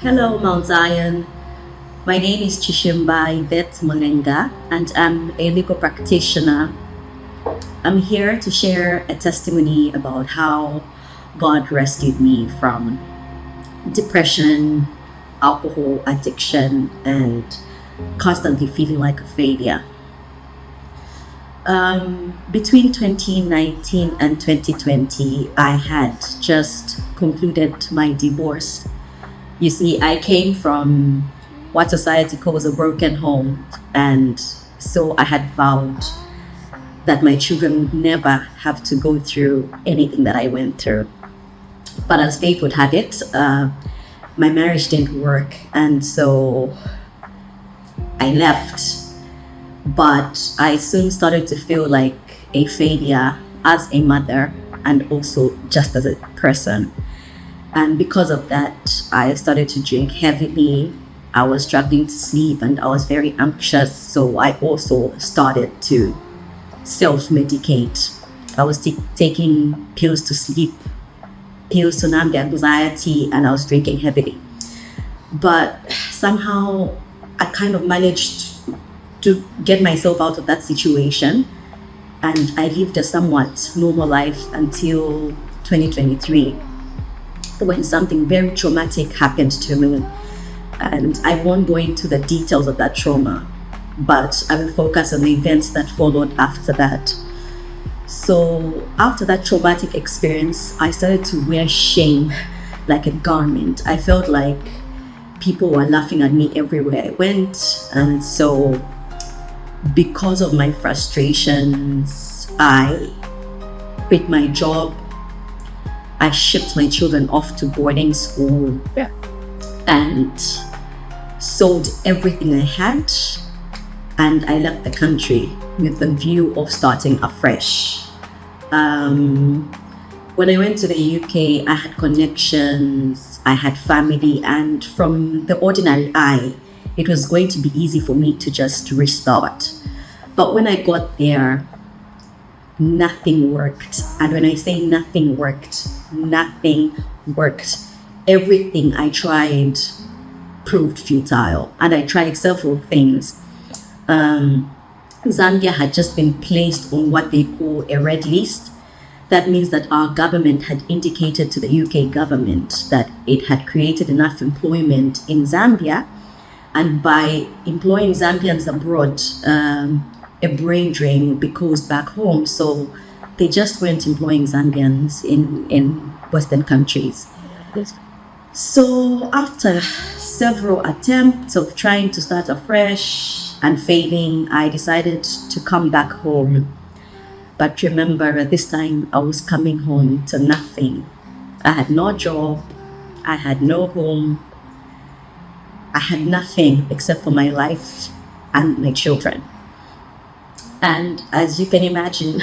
Hello, Mount Zion. My name is Chishimba Molenga, and I'm a legal practitioner. I'm here to share a testimony about how God rescued me from depression, alcohol addiction, and constantly feeling like a failure. Between 2019 and 2020, I had just concluded my divorce. You see, I came from what society calls a broken home, and so I had vowed that my children would never have to go through anything that I went through. But as fate would have it, my marriage didn't work, and so I left. But I soon started to feel like a failure as a mother and also just as a person. And because of that, I started to drink heavily. I was struggling to sleep and I was very anxious. So I also started to self-medicate. I was taking pills to sleep, pills to numb the anxiety, and I was drinking heavily. But somehow I kind of managed to get myself out of that situation, and I lived a somewhat normal life until 2023, when something very traumatic happened to me. And I won't go into the details of that trauma, but I will focus on the events that followed after that. So after that traumatic experience, I started to wear shame like a garment. I felt like people were laughing at me everywhere I went. And so because of my frustrations, I quit my job. I shipped my children off to boarding school, and sold everything I had, and I left the country with the view of starting afresh. When I went to the UK, I had connections, I had family, and from the ordinary eye, it was going to be easy for me to just restart. But when I got there, nothing worked. And when I say nothing worked, nothing worked. Everything I tried proved futile. And I tried several things. Zambia had just been placed on what they call a red list. That means that our government had indicated to the UK government that it had created enough employment in Zambia, and by employing Zambians abroad, a brain drain would be caused back home. So they just weren't employing Zambians in Western countries. So after several attempts of trying to start afresh and failing, I decided to come back home. But remember, this time I was coming home to nothing. I had no job, I had no home, I had nothing except for my life and my children. And as you can imagine,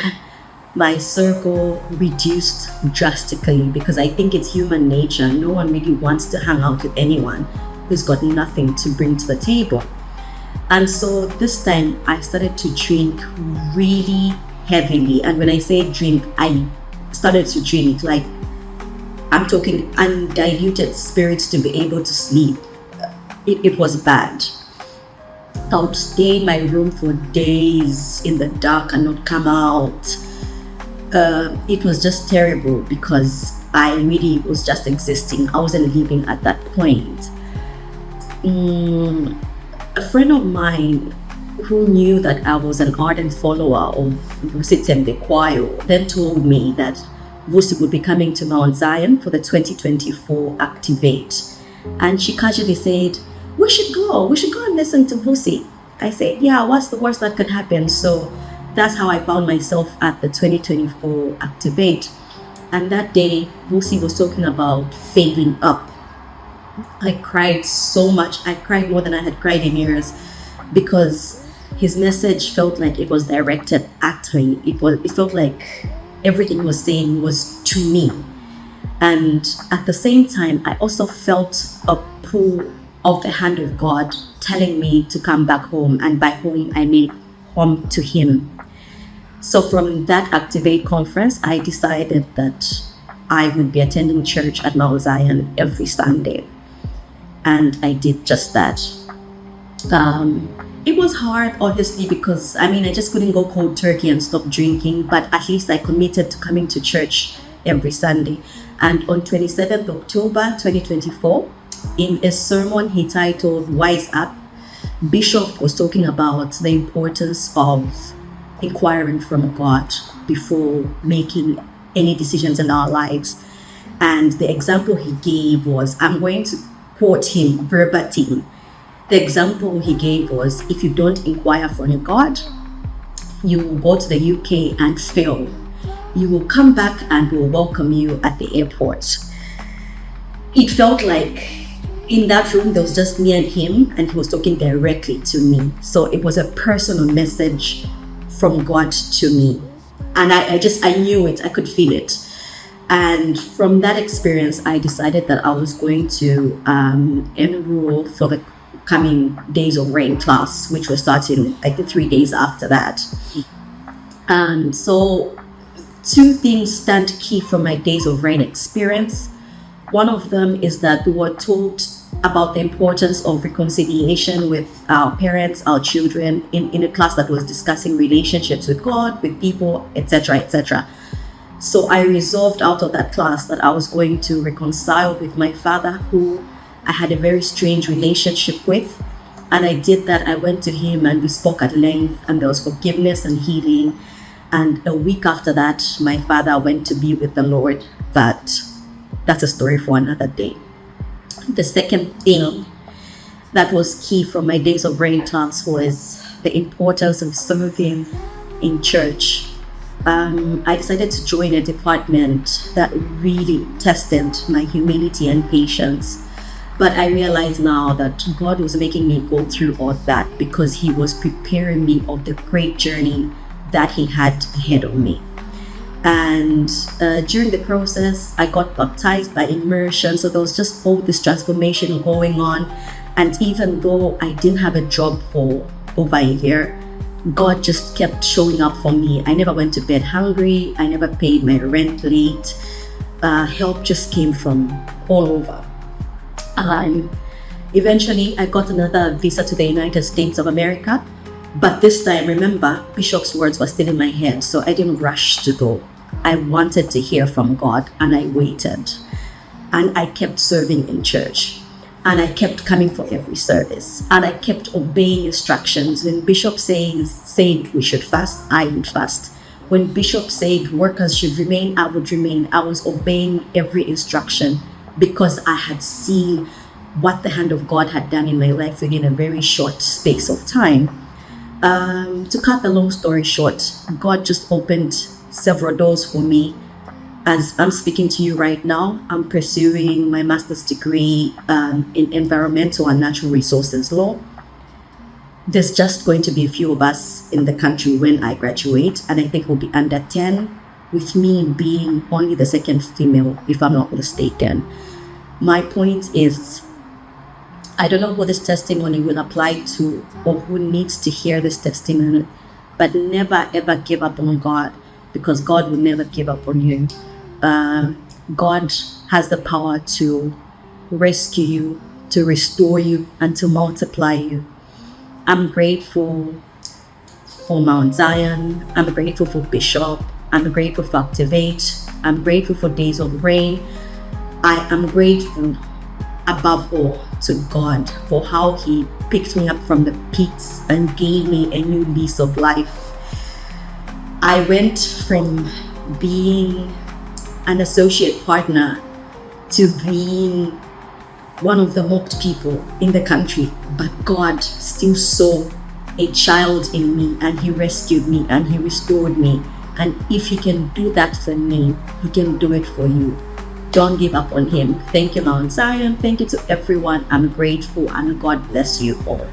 my circle reduced drastically, because I think it's human nature. No one really wants to hang out with anyone who's got nothing to bring to the table. And so this time I started to drink really heavily. And when I say drink, I started to drink like, I'm talking undiluted spirits to be able to sleep. It was bad. I would stay in my room for days in the dark and not come out. It was just terrible because I really was just existing. I wasn't living at that point. A friend of mine who knew that I was an ardent follower of Vusi Kwayo then told me that Vusi would be coming to Mount Zion for the 2024 Activate. And she casually said, we should go and listen to Vusi. I said, yeah, what's the worst that could happen? So that's how I found myself at the 2024 Activate. And that day, Vusi was talking about failing up. I cried so much. I cried more than I had cried in years, because his message felt like it was directed at me. It felt like everything he was saying was to me. And at the same time, I also felt a pull of the hand of God telling me to come back home. And by home, I mean home to him. So from that Activate conference, I decided that I would be attending church at Mount Zion every Sunday. And I did just that. It was hard, honestly, because I just couldn't go cold turkey and stop drinking, but at least I committed to coming to church every Sunday. And on 27th October 2024, in a sermon he titled Wise Up, Bishop was talking about the importance of inquiring from God before making any decisions in our lives. And the example he gave was, I'm going to quote him verbatim. The example he gave was, if you don't inquire from God, you will go to the UK and fail. You will come back and we'll welcome you at the airport. It felt like in that room there was just me and him, and he was talking directly to me. So it was a personal message from God to me. And I knew it, I could feel it. And from that experience, I decided that I was going to enroll for the coming Days of Rain class, which was starting like the 3 days after that. And so 2 things stand key from my Days of Rain experience. One of them is that we were told about the importance of reconciliation with our parents, our children, in a class that was discussing relationships with God, with people, etc., etc. So I resolved out of that class that I was going to reconcile with my father, who I had a very strange relationship with. And I did that. I went to him and we spoke at length, and there was forgiveness and healing. And a week after that, my father went to be with the Lord. That's a story for another day. The second thing that was key from my Days of Rain class was the importance of serving in church. I decided to join a department that really tested my humility and patience. But I realize now that God was making me go through all that because he was preparing me of the great journey that he had ahead of me. And during the process, I got baptized by immersion. So there was just all this transformation going on. And even though I didn't have a job for over a year, God just kept showing up for me. I never went to bed hungry. I never paid my rent late. Help just came from all over. Eventually, I got another visa to the United States of America. But this time, remember, Bishop's words were still in my head, so I didn't rush to go. I wanted to hear from God, and I waited. And I kept serving in church. And I kept coming for every service. And I kept obeying instructions. When Bishop said we should fast, I would fast. When Bishop said workers should remain, I would remain. I was obeying every instruction because I had seen what the hand of God had done in my life within a very short space of time. To cut the long story short, God just opened several doors for me. As I'm speaking to you right now, I'm pursuing my master's degree in environmental and natural resources law. There's just going to be a few of us in the country when I graduate, and I think we'll be under 10, with me being only the second female, if I'm not mistaken. My point is, I don't know who this testimony will apply to or who needs to hear this testimony, but never ever give up on God, because God will never give up on you. God has the power to rescue you, to restore you, and to multiply you. I'm grateful for Mount Zion. I'm grateful for Bishop. I'm grateful for Activate. I'm grateful for Days of Rain. I am grateful above all to God for how he picked me up from the pits and gave me a new lease of life. I went from being an associate partner to being one of the mocked people in the country, but God still saw a child in me, and he rescued me and he restored me. And if he can do that for me, he can do it for you. Don't give up on him. Thank you, Mount Zion. Thank you to everyone. I'm grateful, and God bless you all.